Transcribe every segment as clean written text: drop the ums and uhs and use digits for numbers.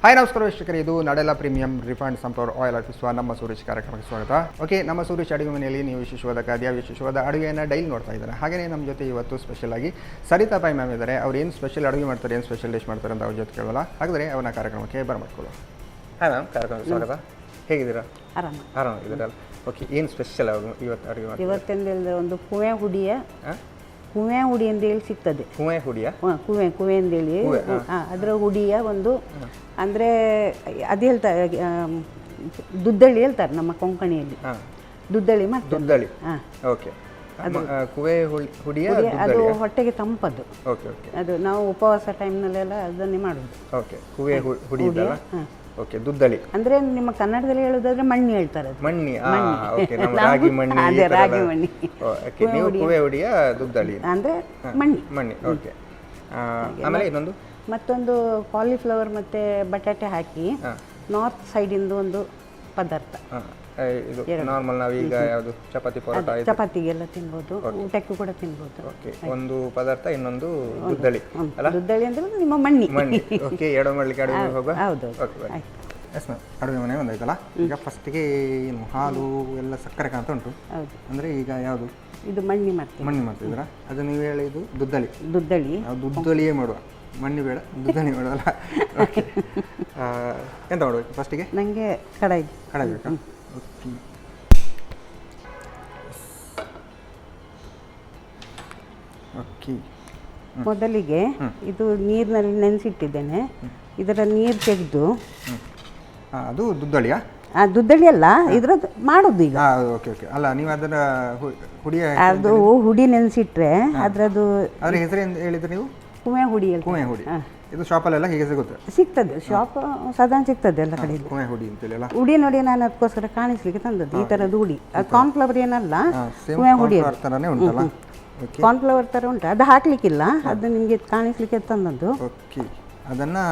Hi ನಮಸ್ಕಾರ ವೀಕ್ಷಕರೇ, ಇದು ನಡೆಲ ಪ್ರೀಮಿಯಂ ರಿಫೈಂಡ್ ಸನ್ಫ್ಲವರ್ ಆಯಿಲ್ ಅರ್ಪಿಸುವ ನಮ್ಮ ಸೂರೇಶ್ ಕಾರ್ಯಕ್ರಮಕ್ಕೆ ಸ್ವಾಗತ. ಓಕೆ, ನಮ್ಮ ಸೂರೇಶ್ ಅಡುಗೆ ಮನೆಯಲ್ಲಿ ನೀವು ವಿಶೇಷವಾದ ಖಾದ್ಯ, ವಿಶೇಷವಾದ ಅಡುಗೆಯನ್ನು ಡೈಲಿ ನೋಡ್ತಾ ಇದ್ದಾರೆ. ಹಾಗೆಯೇ ನಮ್ಮ ಜೊತೆ ಇವತ್ತು ಸ್ಪೆಷಲ್ ಆಗಿ ಸರಿತಾ ಬಾಯಿ ಮ್ಯಾಮ್ ಇದ್ದಾರೆ. ಅವ್ರು ಏನು ಸ್ಪೆಷಲ್ ಅಡುಗೆ ಮಾಡ್ತಾರೆ, ಏನು ಸ್ಪೆಷಲ್ ಡಿಶ್ ಮಾಡ್ತಾರೆ ಅಂತ ಅವ್ರ ಜೊತೆ ಕೇಳೋಲ್ಲ. ಹಾಗಾದರೆ ಅವನ ಕಾರ್ಯಕ್ರಮಕ್ಕೆ ಬರಮಾಡ್ಕೊಳ್ಳೋ. ಹಾಯ್ ಮ್ಯಾಮ್, ಕಾರ್ಯಕ್ರಮಕ್ಕೆ ಸ್ವಾಗತ. ಹೇಗಿದ್ದೀರಾ? ಆರಾಮಾಗಿದ್ದೀರಲ್ಲ? ಓಕೆ, ಏನು ಸ್ಪೆಷಲ್ ಇವತ್ತು ಅಡುಗೆ ಮಾಡಿ? ಇವತ್ತಿಂದ ಒಂದು ಕುವೆ ಹುಡಿ ಅಂತ ಹೇಳಿ ಸಿಗ್ತದೆ. ಕುವೆ ಅಂತೇಳಿ ಅದರ ಹುಡಿಯ ಒಂದು ಅಂದರೆ ಅದು ಹೇಳ್ತಾರೆ, ದುದ್ದಳಿ ಹೇಳ್ತಾರೆ ನಮ್ಮ ಕೊಂಕಣಿಯಲ್ಲಿ. ದುದ್ದಳಿ ಮತ್ತು ದುದ್ದಳಿ. ಓಕೆ, ಅದು ಹೊಟ್ಟೆಗೆ ತಂಪದು. ಅದು ನಾವು ಉಪವಾಸ ಟೈಮ್ನಲ್ಲೆಲ್ಲ ಅದನ್ನೇ ಮಾಡೋದು. ಓಕೆ, ಕುವೆ ಹುಡಿ. ಓಕೆ, ದುದ್ದಳಿ ಅಂದ್ರೆ ನಿಮ್ಮ ಕನ್ನಡದಲ್ಲಿ ಹೇಳೋದಾದ್ರೆ ಮಣ್ಣಿ ಹೇಳ್ತಾರೆ. ಮಣ್ಣಿ. ಓಕೆ, ನಮ್ಮ ರಾಗಿ ಮಣ್ಣಿ. ಅದೇ ರಾಗಿ ಮಣ್ಣಿ. ಓಕೆ, ನೀವು ಕುವೆ ಹುಡಿಯ ದುದ್ದಳಿ ಅಂದ್ರೆ ಮಣ್ಣಿ. ಓಕೆ, ಆಮೇಲೆ ಇನ್ನೊಂದು ಮತ್ತೊಂದು ಕಾಲಿಫ್ಲವರ್ ಮತ್ತೆ ಬಟಾಟೆ ಹಾಕಿ ನಾರ್ತ್ ಸೈಡಿಂದ ಒಂದು ಪದಾರ್ಥ. ಇದು ನಾರ್ಮಲ್ ನಾವೀಗ ಯಾವುದು ಚಪಾತಿ ಪರೋಟ ಚಪಾತಿಗೆಲ್ಲ ತಿನ್ಬೋದು, ಊಟಕ್ಕೂ ಕೂಡ ತಿನ್ಬೋದು. ಓಕೆ, ಒಂದು ಪದಾರ್ಥ, ಇನ್ನೊಂದು ದುದ್ದಳಿ ಅಲ್ಲ? ದುದ್ದಳಿ ಅಂದ್ರೆ ನಿಮ್ಮ ಮಣ್ಣಿ. ಓಕೆ, ಎರಡು ಮಾಡಲಿಕ್ಕೆ ಅಡುಗೆ ಹೋಗುವ. ಹೌದು. ಎಸ್ ಮ್ಯಾಮ್, ಅಡುಗೆ ಮನೆ ಒಂದಾಯ್ತಲ್ಲ. ಈಗ ಫಸ್ಟಿಗೆ ಏನು ಹಾಲು ಎಲ್ಲ ಸಕ್ಕರೆ ಕಾಣ್ತಾ ಉಂಟು. ಹೌದು. ಅಂದರೆ ಈಗ ಯಾವುದು ಇದು ಮಣ್ಣಿ ಮಾಡ್ತಿದ್ದೀರಾ? ಅದು ನೀವು ಹೇಳಿದ್ದು ದುದ್ದಳಿ. ದುದ್ದಳಿಯೇ ಮಾಡುವ, ಮಣ್ಣಿ ಬೇಡ, ದುದ್ದಳಿ ಮಾಡುವಲ್ಲ. ಓಕೆ, ಎಂತ ಮಾಡಬೇಕು ಫಸ್ಟಿಗೆ? ನನಗೆ ಕಡಾಯಿ ಬೇಕಾ? Okay, okay. ಮೊದಲಿಗೆ ಇದು ನೀರಿನಲ್ಲಿ ನೆನೆಸಿಟ್ಟಿದ್ದೇನೆ. ಇದರ ನೀರು ತೆಗೆದು ಅದು ದುದ್ದಳಿಯಾ? ದುದ್ದಳಿ ಅಲ್ಲ, ಇದ್ರದ್ದು ಮಾಡೋದು ಈಗ. ಓಕೆ ಓಕೆ, ಅಲ್ಲ ನೀವು ಅದರ ಹುಡಿಯ ಅದು ಹುಡಿ ನೆನೆಸಿಟ್ರೆ ಅದರದ್ದು ಅದರ ಹೆಸರು ಏನು ಹೇಳಿದ್ರೆ ನೀವು? ಕುವೆ ಹುಡಿ. ಇದು ಶಾಪಲ್ಲೆಲ್ಲ ಹೀಗೆ ಸಿಗ್ತದೆ, ಶಾಪ್ ಸಾಧಾರಣ ಸಿಗ್ತದೆ ಎಲ್ಲ ಕಡೆ. ಕುವೆ ಹುಡಿ ಅಂತೇಳಿ ಹುಡಿ ನೋಡಿ, ನಾನು ಅದಕ್ಕೋಸ್ಕರ ಕಾಣಿಸ್ಲಿಕ್ಕೆ ತಂದದ್ದು ಈ ಥರದ್ದು ಹುಡಿ. ಅದು ಕಾರ್ನ್ಫ್ಲವರ್ ಏನಲ್ಲ, ಕುವೆ ಹುಡಿ ಥರನೇ ಉಂಟಲ್ಲ. ಕಾರ್ನ್ಫ್ಲವರ್ ಥರ ಉಂಟು, ಅದು ಹಾಕ್ಲಿಕ್ಕಿಲ್ಲ, ಅದು ನಿಮಗೆ ಕಾಣಿಸ್ಲಿಕ್ಕೆ ತಂದದ್ದು. ಓಕೆ, ಅದನ್ನು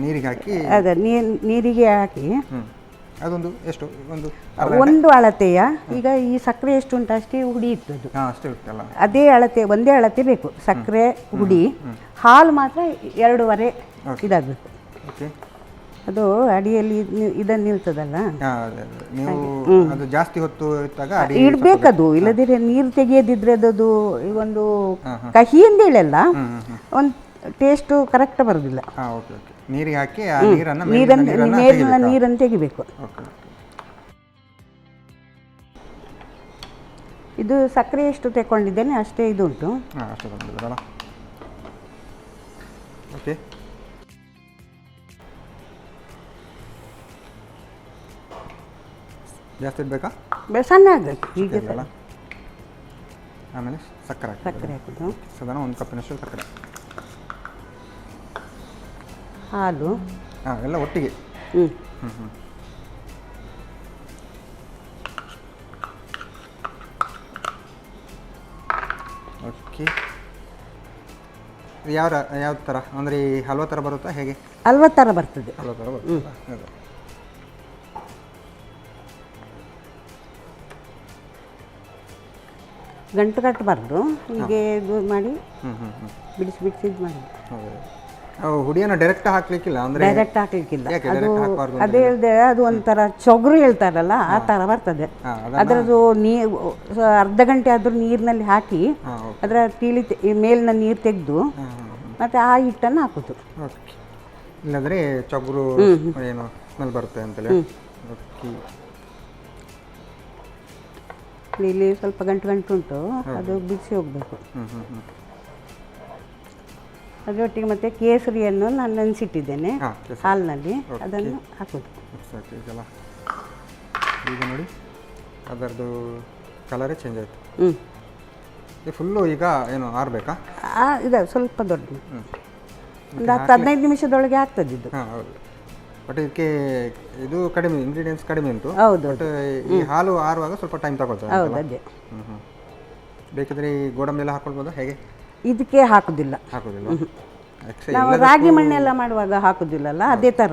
ನೀರಿಗೆ ಹಾಕಿ ಅದೇ ನೀರಿಗೆ ಹಾಕಿ ಅದೊಂದು ಎಷ್ಟು ಒಂದು ಅಳತೆಯ, ಈಗ ಈ ಸಕ್ಕರೆ ಎಷ್ಟು ಉಂಟು ಅಷ್ಟೇ ಹುಡಿ ಇಟ್ಟದ್ದು. ಅಷ್ಟೇ ಉಂಟಲ್ಲ, ಅದೇ ಅಳತೆ, ಒಂದೇ ಅಳತೆ ಬೇಕು. ಸಕ್ಕರೆ ಹುಡಿ, ಹಾಲು ಮಾತ್ರ 2.5 ಇದಾಗಬೇಕು. ಓಕೆ, ಅದು ಅಡಿಯಲ್ಲಿ ಇದನ್ನು ನಿಲ್ತದಲ್ಲ, ನೀವು ಅದು ಜಾಸ್ತಿ ಹೊತ್ತು ಇಟ್ಟಾಗ ಇಡಬೇಕದು. ಇಲ್ಲದಿದ್ರೆ ನೀರು ತೆಗೆಯದಿದ್ರೆ ಅದು ಒಂದು ಕಹಿ ಅಂತೇಳಲ್ಲ, ಒಂದು ಟೇಸ್ಟು ಕರೆಕ್ಟ್ ಬರೋದಿಲ್ಲ. ನೀರಿಗೆ ಹಾಕಿ ಮೇಲಿನ ನೀರನ್ನು ತೆಗಿಬೇಕು. ಇದು ಸಕ್ಕರೆ ಎಷ್ಟು ತಗೊಂಡಿದ್ದೇನೆ ಅಷ್ಟೇ ಇದು ಉಂಟು. ಓಕೆ, ಜಾಸ್ತಿ ಇಡಬೇಕಾ? ಸಣ್ಣ ಆಗಬೇಕು ಹೀಗೆ. ಆಮೇಲೆ ಸಕ್ಕರೆ ಹಾಕೋದು, ಸಾಧಾರಣ 1 ಕಪ್ಪಿನಷ್ಟು ಸಕ್ಕರೆ, ಹಾಲು ಎಲ್ಲ ಒಟ್ಟಿಗೆ. ಓಕೆ, ಯಾವ ಥರ ಅಂದರೆ ಹಲ್ವಾ ಥರ ಬರುತ್ತಾ ಹೇಗೆ? ಹಲ್ವಾ ಥರ ಬರ್ತದೆ. ಗಂಟು ಕಟ್ಟಬಾರ್ದು, ಹೀಗೆ ಇದು ಮಾಡಿ ಬಿಡಿಸಿ ಇದು ಮಾಡಿ. ಹುಡಿಯನ್ನು ಡೈರೆಕ್ಟ್ ಹಾಕ್ಲಿಕ್ಕಿಲ್ಲ, ಅಂದರೆ ಡೈರೆಕ್ಟ್ ಹಾಕ್ಲಿಕ್ಕಿಲ್ಲ. ಅದೇ ಹೇಳಿದೆ, ಅದು ಒಂಥರ ಚೊಗರು ಹೇಳ್ತಾರಲ್ಲ ಆ ಥರ ಬರ್ತದೆ. ಅದರದ್ದು ಅರ್ಧ ಗಂಟೆ ಆದರೂ ನೀರಿನಲ್ಲಿ ಹಾಕಿ ಅದರ ಮೇಲಿನ ನೀರು ತೆಗೆದು ಮತ್ತೆ ಆ ಹಿಟ್ಟನ್ನು ಹಾಕೋದು. ಇಲ್ಲಾಂದರೆ ಚೊಗರು ಏನು ಸ್ಮೆಲ್ ಬರುತ್ತೆ ಅಂತೇಳಿ. ಓಕೆ, ಇಲ್ಲಿ ಸ್ವಲ್ಪ ಗಂಟು ಉಂಟು, ಅದು ಬಿಡಿಸಿ ಹೋಗಬೇಕು. ಅದರೊಟ್ಟಿಗೆ ಮತ್ತೆ ಕೇಸರಿಯನ್ನು ನಾನು ನೆನೆಸಿಟ್ಟಿದ್ದೇನೆ ಹಾಲಿನಲ್ಲಿ, ಅದನ್ನು ಹಾಕೋದು. ಈಗ ನೋಡಿ ಅದರದ್ದು ಕಲರೇ ಚೇಂಜ್ ಆಯಿತು. ಫುಲ್ಲು ಈಗ ಏನು ಆರಬೇಕಾ? ಇದೆ, ಸ್ವಲ್ಪ ದೊಡ್ಡ ಒಂದು 10-15 ನಿಮಿಷದೊಳಗೆ ಆಗ್ತದೆ ಇದು. ಹೌದು, ಬಟ್ ಇದಕ್ಕೆ ಇದು ಕಡಿಮೆ, ಇಂಗ್ರೀಡಿಯೆಂಟ್ಸ್ ಕಡಿಮೆ ಉಂಟು. ಹೌದು, ಬಟ್ ಈ ಹಾಲು ಆರುವಾಗ ಸ್ವಲ್ಪ ಟೈಮ್ ತಗೊಳ್ತದೆ. ಹೌದು, ಅದೇ. ಬೇಕಿದ್ರೆ ಈ ಗೋಡಂಬಿ ಎಲ್ಲ ಹಾಕೊಳ್ಬೋದಾ ಹೇಗೆ? ಇದಕ್ಕೆ ಹಾಕೋದಿಲ್ಲ. ನಾವು ರಾಗಿ ಮಣ್ಣೆಲ್ಲ ಮಾಡುವಾಗ ಹಾಕೋದಿಲ್ಲಲ್ಲ, ಅದೇ ಥರ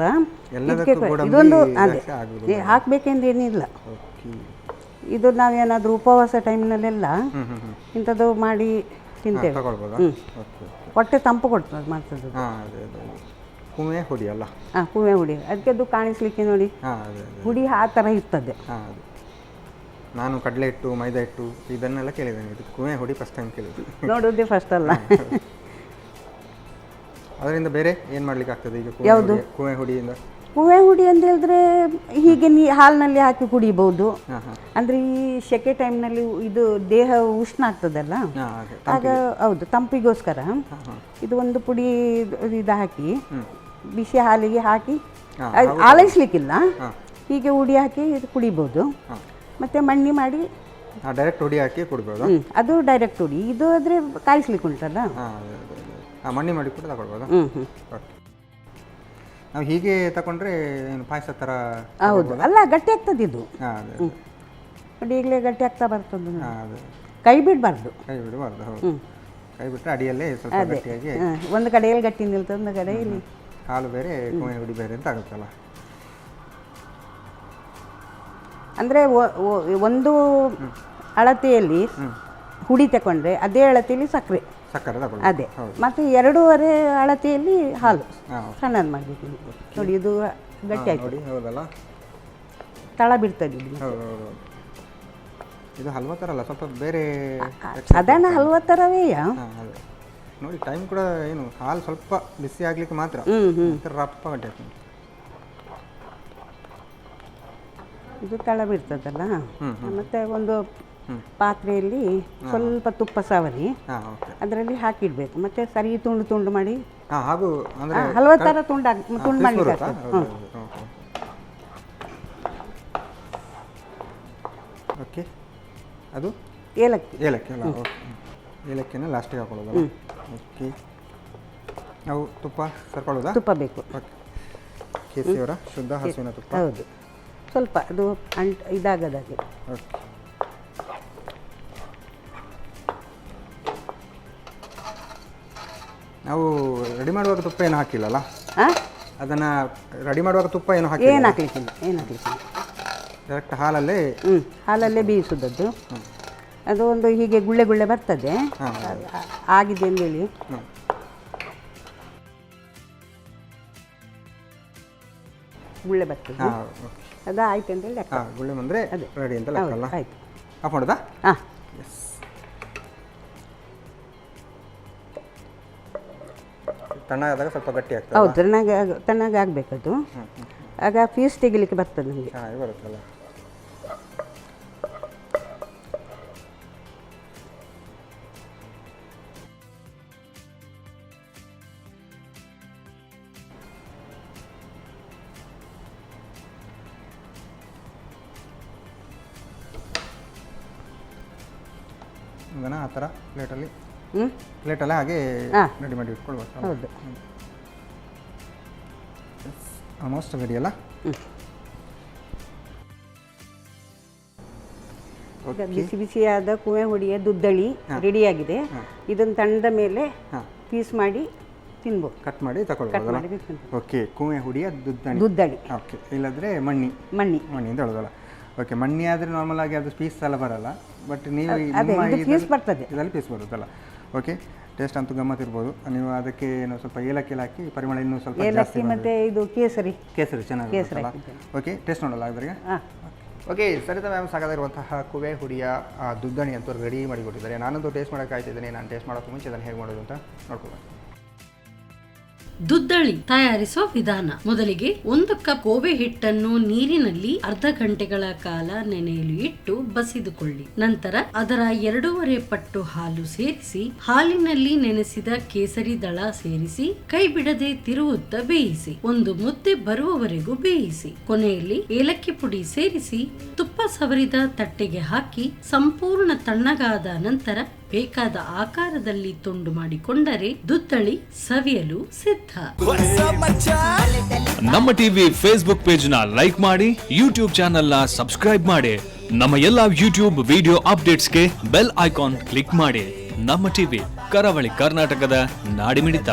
ಇದೊಂದು ಅದೇ ಹಾಕಬೇಕೆಂದೇನಿಲ್ಲ. ಇದು ನಾವೇನಾದರೂ ಉಪವಾಸ ಟೈಮ್ನಲ್ಲೆಲ್ಲ ಇಂಥದ್ದು ಮಾಡಿ ತಿಂತೇವೆ. ಹೊಟ್ಟೆ ತಂಪು ಕೊಡ್ತದೆ ಮಾಡ್ತದೆ. ಕುವೆ ಹುಡಿ ಅಲ್ಲ? ಹಾಂ, ಕುವೆ ಹುಡಿ. ಅದಕ್ಕೆ ಅದು ಕಾಣಿಸ್ಲಿಕ್ಕೆ ನೋಡಿ, ಹಾಂ ಅದೇ ಹುಡಿ ಆ ಥರ ಇರ್ತದೆ. ಹಾಂ ಅದು ನಾನು ಕಡಲೆ ಹಿಟ್ಟು ಮೈದಾ ಹಿಟ್ಟು ಇದನ್ನೆಲ್ಲ ಕೇಳಿದ್ದೇನೆ, ಇದು ಕುವೆ ಹುಡಿ ಫಸ್ಟ್ ಟೈಮ್ ಕೇಳಿದ್ದು. ನೋಡೋದೇ ಫಸ್ಟ್ ಅಲ್ಲ. ಅದರಿಂದ ಬೇರೆ ಏನು ಮಾಡ್ಲಿಕ್ಕೆ ಆಗ್ತದೆ ಈಗ ಯಾವುದು? ಕುವೆ ಹುಡಿಯಿಂದ ಕುವೆ ಹುಡಿ ಅಂತ ಹೇಳಿದ್ರೆ ಹೀಗೆ ಹಾಲಿನಲ್ಲಿ ಹಾಕಿ ಕುಡಿಬಹುದು. ಅಂದರೆ ಈ ಸೆಕೆ ಟೈಮ್ನಲ್ಲಿ ಇದು ದೇಹ ಉಷ್ಣ ಆಗ್ತದಲ್ಲ, ಆಗ ಹೌದು ತಂಪಿಗೋಸ್ಕರ ಇದು ಒಂದು ಪುಡಿ ಇದು ಹಾಕಿ ಬಿಸಿ ಹಾಲಿಗೆ ಹಾಕಿ ಆಲೈಸ್ಲಿಕ್ಕಿಲ್ಲ, ಹೀಗೆ ಹುಡಿ ಹಾಕಿ ಇದು ಕುಡಿಬೋದು. ಮತ್ತು ಮಣ್ಣಿ ಮಾಡಿ ಡೈರೆಕ್ಟ್ ಹುಡಿ ಹಾಕಿ ಕುಡ್ಬೋದು. ಅದು ಡೈರೆಕ್ಟ್ ಹುಡಿ. ಇದು ಆದರೆ ಕಾಯಿಸ್ಲಿಕ್ಕೆ ಉಂಟಲ್ಲ, ಮಣ್ಣಿ ಮಾಡಿ ಕೂಡ ತಗೊಳ್ಬೋದು. ಓಕೆ, ನಾವು ಹೀಗೆ ತಗೊಂಡ್ರೆ ಏನು ಪಾಯಸ ಥರ? ಹೌದು, ಅಲ್ಲ ಗಟ್ಟಿ ಆಗ್ತದೆ ಇದು. ನೋಡಿ ಈಗಲೇ ಗಟ್ಟಿ ಆಗ್ತಾ ಬರ್ತದೆ. ಕೈ ಬಿಡಬಾರ್ದು. ಕೈ ಬಿಡಬಾರ್ದು, ಹೌದು. ಕೈ ಬಿಟ್ಟರೆ ಅಡಿಯಲ್ಲೇ ಸ್ವಲ್ಪ ಗಟ್ಟಿಯಾಗಿ ಒಂದು ಕಡೆಯಲ್ಲಿ ಗಟ್ಟಿ ನಿಲ್ತದೆ, ಒಂದು ಕಡೆಯಲ್ಲಿ ಹಾಲು ಬೇರೆ ಕುವೆ ಹುಡಿ ಬೇರೆ ಅಂತ ಆಗುತ್ತಲ್ಲ. ಅಂದರೆ ಒಂದು ಅಳತೆಯಲ್ಲಿ ಹುಡಿ ತಗೊಂಡ್ರೆ ಅದೇ ಅಳತೆಯಲ್ಲಿ ಸಕ್ಕರೆ ತಗೊಳ್ಳಿ. ಅದೇ, ಮತ್ತು 2.5 ಅಳತೆಯಲ್ಲಿ ಹಾಲು ಸಣ್ಣದು ಮಾಡಬೇಕು. ನೋಡಿ ಇದು ಗಟ್ಟಿ ಆಯ್ತು, ಹೌದಲ್ಲ, ತಳ ಬಿಡ್ತದೆ ಇದು. ಇದು ಹಲ್ವಾ ಥರ ಅಲ್ಲ, ಸ್ವಲ್ಪ ಬೇರೆ ಸಾಧಾರಣ ಹಲ್ವಾ ಥರವೇ. ನೋಡಿ ಟೈಮ್ ಕೂಡ ಏನು, ಹಾಲು ಸ್ವಲ್ಪ ಬಿಸಿ ಆಗ್ಲಿಕ್ಕೆ ಮಾತ್ರ, ರಪ್ಪ ಗಟ್ಟಿ ಆಗ್ತದೆ. ಇದು ತಳ ಬಿಡ್ತದಲ್ಲ. ಮತ್ತು ಒಂದು ಪಾತ್ರೆಯಲ್ಲಿ ಸ್ವಲ್ಪ ತುಪ್ಪ ಸವರಿ ಅದರಲ್ಲಿ ಹಾಕಿಡ್ಬೇಕು. ಮತ್ತೆ ಸರಿ ತುಂಡು ತುಂಡು ಮಾಡಿ ಹಲವು ಥರ ತುಂಡು ಮಾಡಲಿಕ್ಕೆ ಆಗ್ತದೆ. ಓಕೆ, ಅದು ಏಲಕ್ಕಿ. ಏಲಕ್ಕಿ ಅಲ್ಲ, ಓಕೆ. ಏಲಕ್ಕಿನ ಲಾಸ್ಟಿಗೆ ಹಾಕೊಳ್ಳೋದಲ್ಲ. ಓಕೆ, ನಾವು ತುಪ್ಪ ಸರ್ಕೊಳ್ಳೋದಾ? ತುಪ್ಪ ಬೇಕು. ಓಕೆ, ಕೇಸರಿಯವರ ಶುದ್ಧ ಹಸುವಿನ ತುಪ್ಪ. ಹೌದು, ಸ್ವಲ್ಪ ಅದು ಇದಾಗದಾಗೆ. ಓಕೆ, ನಾವು ರೆಡಿ ಮಾಡುವಾಗ ತುಪ್ಪ ಏನು ಹಾಕಿಲ್ಲಲ್ಲ? ಅದನ್ನು ರೆಡಿ ಮಾಡುವಾಗ ತುಪ್ಪ ಏನು ಹಾಕಿ? ಏನು ಹಾಕ್ಲಿಕ್ಕಿಲ್ಲ, ಏನು ಹಾಕ್ಲಿಕ್ಕಿಲ್ಲ. ಡೈರೆಕ್ಟ್ ಹಾಲಲ್ಲೇ ಬೇಯಿಸೋದದ್ದು. ಅದು ಒಂದು ಹೀಗೆ ಗುಳ್ಳೆ ಗುಳ್ಳೆ ಬರ್ತದೆ, ಆಗಿದೆ ಅಂದೇಳಿ ಗುಳ್ಳೆ ಬರ್ತದೆ. ಅದು ಆಯ್ತು ಅಂತೇಳಿ ಲೆಕ್ಕ. ಗುಳ್ಳೆ ಬಂದರೆ ರೆಡಿ ಅಂತ ಲೆಕ್ಕ ಅಲ್ಲ? ಆಯ್ತು. ಆಫ್ ಮಾಡೋದಾ? ಹಾಂ, ತಣ್ಣಗಾದಾಗ ಸ್ವಲ್ಪ ಗಟ್ಟಿ ಆಗ್ತದೆ. ಹೌದು, ತಣ್ಣಗೆ ಆಗಬೇಕದು. ಆಗ ಪೀಸ್ ತೆಗಿಲಿಕ್ಕೆ ಬರ್ತದೆ ನಮಗೆ. ಬರುತ್ತಲ್ಲ. ಅದನ್ನು ಆ ಥರ ಪ್ಲೇಟಲ್ಲಿ ಹಾಗೆ ರೆಡಿ ಮಾಡಿ ಇಟ್ಕೊಳ್ಬೇಕು. ಹೌದು, ಆಲ್ಮೋಸ್ಟ್ ರೆಡಿ ಅಲ್ಲ? ಬಿಸಿ ಬಿಸಿಯಾದ ಕುವೆ ಹುಡಿಯ ದುದ್ದಳಿ ರೆಡಿಯಾಗಿದೆ. ಇದನ್ನು ತಣ್ಣದ ಮೇಲೆ ಪೀಸ್ ಮಾಡಿ ತಿನ್ಬೋದು, ಕಟ್ ಮಾಡಿ ತಗೊಳ್ಬೋದು. ಓಕೆ, ಕುವೆ ಹುಡಿಯ ದುದ್ದಳಿ. ಓಕೆ, ಇಲ್ಲದ್ರೆ ಮಣ್ಣಿ ಅಂತ ಹೇಳೋದಲ್ಲ. ಓಕೆ, ಮಣ್ಣಿ ಆದರೆ ನಾರ್ಮಲ್ ಆಗಿ ಅದು ಪೀಸ್ ಎಲ್ಲ ಬರಲ್ಲ, ಬಟ್ ನೀವು ಪೀಸ್ ಬರ್ತದೆ, ಇದರಲ್ಲಿ ಪೀಸ್ ಬರುತ್ತಲ್ಲ. ಓಕೆ, ಟೇಸ್ಟ್ ಅಂತೂ ಗಮ್ಮತ್ತಿರ್ಬೋದು. ನೀವು ಅದಕ್ಕೆ ಏನು ಸ್ವಲ್ಪ ಏಲಕ್ಕಿ ಹಾಕಿ ಪರಿಮಳ ಇನ್ನೂ ಸ್ವಲ್ಪ ಜಾಸ್ತಿ, ಮತ್ತೆ ಇದು ಕೇಸರಿ ಚೆನ್ನಾಗಿ. ಓಕೆ, ಟೇಸ್ಟ್ ನೋಡಲ್ಲ ಅದ್ರಿಗೆ. ಓಕೆ, ಸರಿತಾ ಮ್ಯಾಮ್, ಸಾಕಾಗಿರುವಂತಹ ಕುವೆ ಹುಡಿಯ ದುದ್ದಣಿ ಅಂತೂ ರೆಡಿ ಮಾಡಿಕೊಟ್ಟಿದ್ದಾರೆ. ನಾನಂತೂ ಟೇಸ್ಟ್ ಮಾಡೋಕೆ ಕಾಯ್ತಿದ್ದೀನಿ. ನಾನು ಟೇಸ್ಟ್ ಮಾಡೋಕ್ಕೆ ಮುಂಚೆ ಅದನ್ನು ಹೇಗೆ ಮಾಡೋದು ಅಂತ ನೋಡ್ಕೊಬೇಕು. ದುದ್ದಳಿ ತಯಾರಿಸುವ ವಿಧಾನ: ಮೊದಲಿಗೆ 1 ಕಪ್ ಕೋವೆ ಹಿಟ್ಟನ್ನು ನೀರಿನಲ್ಲಿ ಅರ್ಧ ಗಂಟೆಗಳ ಕಾಲ ನೆನೆಯಲು ಇಟ್ಟು ಬಸಿದುಕೊಳ್ಳಿ. ನಂತರ ಅದರ 2.5 ಪಟ್ಟು ಹಾಲು ಸೇರಿಸಿ ಹಾಲಿನಲ್ಲಿ ನೆನೆಸಿದ ಕೇಸರಿ ದಳ ಸೇರಿಸಿ ಕೈ ಬಿಡದೆ ತಿರುವುತ್ತಾ ಬೇಯಿಸಿ. ಒಂದು ಮುದ್ದೆ ಬರುವವರೆಗೂ ಬೇಯಿಸಿ. ಕೊನೆಯಲ್ಲಿ ಏಲಕ್ಕಿ ಪುಡಿ ಸೇರಿಸಿ ತುಪ್ಪ ಸವರಿದ ತಟ್ಟೆಗೆ ಹಾಕಿ ಸಂಪೂರ್ಣ ತಣ್ಣಗಾದ ನಂತರ ಬೇಕಾದ ಆಕಾರದಲ್ಲಿ ತುಂಡು ಮಾಡಿಕೊಂಡರೆ ದುದ್ದಳಿ ಸವಿಯಲು ಸಿದ್ಧ. ನಮ್ಮ ಟಿವಿ ಫೇಸ್ಬುಕ್ ಪೇಜ್ ನ ಲೈಕ್ ಮಾಡಿ, ಯೂಟ್ಯೂಬ್ ಚಾನೆಲ್ ನ ಸಬ್ಸ್ಕ್ರೈಬ್ ಮಾಡಿ. ನಮ್ಮ ಎಲ್ಲಾ ಯೂಟ್ಯೂಬ್ ವಿಡಿಯೋ ಅಪ್ಡೇಟ್ಸ್ಗೆ ಬೆಲ್ ಐಕಾನ್ ಕ್ಲಿಕ್ ಮಾಡಿ. ನಮ್ಮ ಟಿವಿ, ಕರಾವಳಿ ಕರ್ನಾಟಕದ ನಾಡಿಮಿಡಿತ.